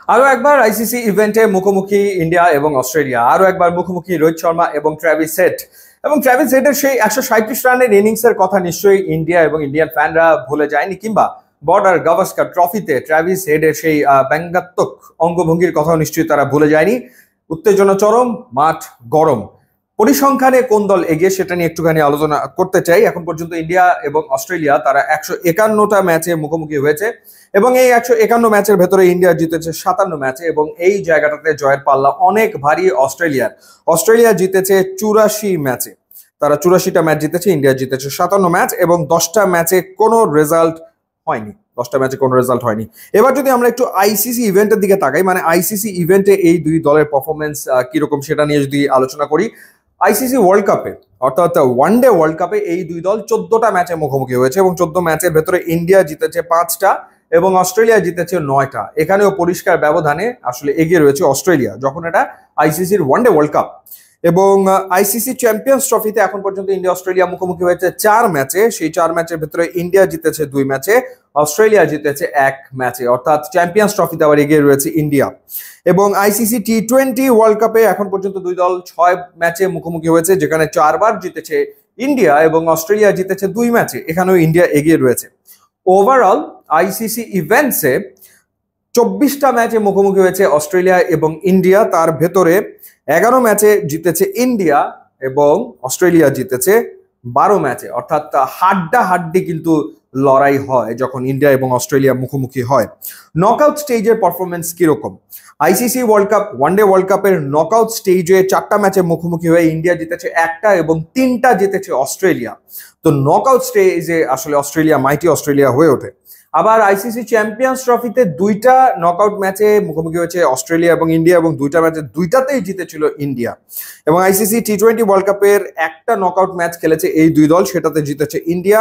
আরো একবার আইসিসি ইভেন্টে মুখোমুখি ইন্ডিয়া এবং অস্ট্রেলিয়া, আরো একবার মুখোমুখি রোহিত শর্মা এবং ট্র্যাভিস হেড। এবং ট্র্যাভিস হেডের সেই 137 রানের ইনিংসের কথা নিশ্চয়ই ইন্ডিয়া এবং ইন্ডিয়ান ফ্যানরা ভুলে যায়নি, কিংবা বর্ডার গাভাস্কার ট্রফিতে ট্র্যাভিস হেডের সেই ব্যঙ্গাত্মক অঙ্গভঙ্গির কথাও নিশ্চয়ই তারা ভুলে যায়নি। উত্তেজনা চরম, মাঠ গরম। পরিসংখ্যানে কোন দল এগিয়ে সেটা নিয়ে একটুখানি আলোচনা করতে চাই। এখন পর্যন্ত ইন্ডিয়া এবং অস্ট্রেলিয়া তারা 151টা ম্যাচে মুখোমুখি হয়েছে এবং এই 151 ম্যাচের ভেতরে ইন্ডিয়া জিতেছে 57 ম্যাচে এবং এই জায়গাটাতে জয়ের পাল্লা অনেক ভারী অস্ট্রেলিয়ার। অস্ট্রেলিয়া জিতেছে 84 ম্যাচে, তারা 84টা ম্যাচ জিতেছে, ইন্ডিয়া জিতেছে 57 ম্যাচ এবং 10টা ম্যাচে কোনো রেজাল্ট হয়নি। 10টা ম্যাচে কোনো রেজাল্ট হয়নি। এবার যদি আমরা একটু আইসিসি ইভেন্টের দিকে তাকাই, মানে আইসিসি ইভেন্টে এই দুই দলের পারফরমেন্স কিরকম সেটা নিয়ে যদি আলোচনা করি, আইসিসি ওয়ার্ল্ড কাপে অর্থাৎ ওয়ানডে ওয়ার্ল্ড কাপে এই দুই দল 14টা ম্যাচে মুখোমুখি হয়েছে এবং 14 ম্যাচের ভেতরে ইন্ডিয়া জিতেছে 5টা এবং অস্ট্রেলিয়া জিতেছে 9টা। এখানেও পরিষ্কার ব্যবধানে আসলে এগিয়ে রয়েছে অস্ট্রেলিয়া, যখন এটা আইসিসির ওয়ানডে ওয়ার্ল্ড কাপ। এবং আইসিসি চ্যাম্পিয়ন্স ট্রফিতে এখন পর্যন্ত ইন্ডিয়া অস্ট্রেলিয়া মুখোমুখি হয়েছে 4 ম্যাচে। সেই 4 ম্যাচের ভেতরে ইন্ডিয়া জিতেছে 2 ম্যাচে, অস্ট্রেলিয়া জিতেছে 1 ম্যাচে, অর্থাৎ চ্যাম্পিয়ন্স ট্রফিতে আবার এগিয়ে রয়েছে ইন্ডিয়া। এবং আইসিসি টি20 ওয়ার্ল্ড কাপে এখন পর্যন্ত দুই দল 6 ম্যাচে মুখোমুখি হয়েছে, যেখানে 4 বার জিতেছে ইন্ডিয়া এবং অস্ট্রেলিয়া জিতেছে 2 ম্যাচে, এখানেও ইন্ডিয়া এগিয়ে রয়েছে। ওভারঅল আইসিসি ইভেন্টসে 24টা ম্যাচে মুখোমুখি হয়েছে অস্ট্রেলিয়া এবং ইন্ডিয়া, তার ভেতরে 11 ম্যাচে জিতেছে ইন্ডিয়া এবং অস্ট্রেলিয়া জিতেছে 12 ম্যাচে, অর্থাৎ হাড্ডাহাড্ডি কিন্তু লড়াই হয় যখন ইন্ডিয়া এবং অস্ট্রেলিয়া মুখোমুখি হয়। নকআউট স্টেজের পারফরমেন্স কিরকম? ICC world cup one day world কাপের নকআউট স্টেজে 4টা ম্যাচে মুখোমুখি হয়ে ইন্ডিয়া জিতেছে 1টা এবং 3টা জিতেছে অস্ট্রেলিয়া। তো নকআউট স্টেজে আসলে অস্ট্রেলিয়া মাইটি অস্ট্রেলিয়া হয়ে ওঠে। আবার আইসিসি চ্যাম্পিয়ন্স ট্রফিতে 2টা নকআউট ম্যাচে মুখোমুখি হয়েছে অস্ট্রেলিয়া এবং ইন্ডিয়া এবং 2টা ম্যাচে 2টাতেই জিতেছিল ইন্ডিয়া। এবং আইসিসি টি20 ওয়ার্ল্ড কাপের একটা নকআউট ম্যাচ খেলেছে এই দুই দল, সেটাতে জিতেছে ইন্ডিয়া।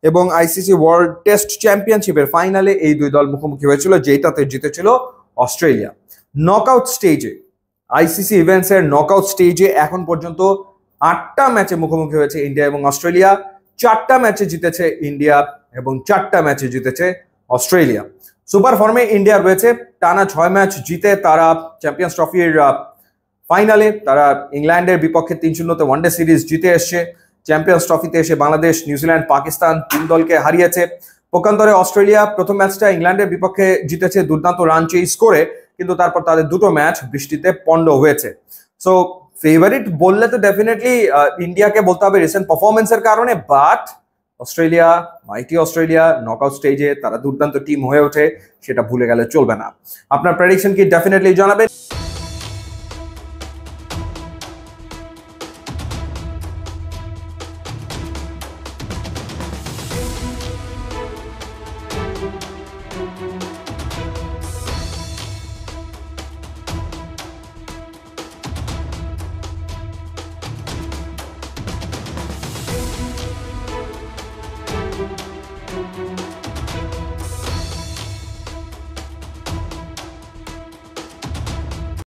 এবং আইসিসি ওয়ার্ল্ড টেস্ট চ্যাম্পিয়নশিপের ফাইনালে এই দুই দল মুখোমুখি হয়েছিল, যেটাতে জিতেছিল অস্ট্রেলিয়া। নকআউট স্টেজে আইসিসি ইভেন্টসের নকআউট স্টেজে এখন পর্যন্ত 8টা ম্যাচে মুখোমুখি হয়েছে ইন্ডিয়া এবং অস্ট্রেলিয়া। 4টা ম্যাচে জিতেছে ইন্ডিয়া এবং 4টা ম্যাচে জিতেছে অস্ট্রেলিয়া। সুপার ফর্মে ইন্ডিয়া রয়েছে, টানা 6 ম্যাচ জিতে তারা চ্যাম্পিয়ন্স ট্রফির ফাইনালে তারা ইংল্যান্ডের বিপক্ষে 3-0 ওয়ানডে সিরিজ জিতে এসছে। চ্যাম্পিয়ন্স ট্রফিতে এসে বাংলাদেশ, নিউজিল্যান্ড, পাকিস্তান 3 দলকে হারিয়েছে। পক্ষান্তরে অস্ট্রেলিয়া প্রথম ম্যাচটা ইংল্যান্ডের বিপক্ষে জিতেছে দুর্দান্ত রান চেজ করে, কিন্তু তারপর তাদের দুটো ম্যাচ বৃষ্টিতে পন্ড হয়েছে। সো ফেভারিট বললে তো ডেফিনেটলি ইন্ডিয়াকে বলতে হবে রিসেন্ট পারফরমেন্সের কারণে, বাট অস্ট্রেলিয়া, মাইটি অস্ট্রেলিয়া নকআউট স্টেজে তারা দুর্দান্ত টিম হয়ে ওঠে, সেটা ভুলে গেলে চলবে না। আপনার প্রেডিকশন কি ডেফিনেটলি জানাবেন।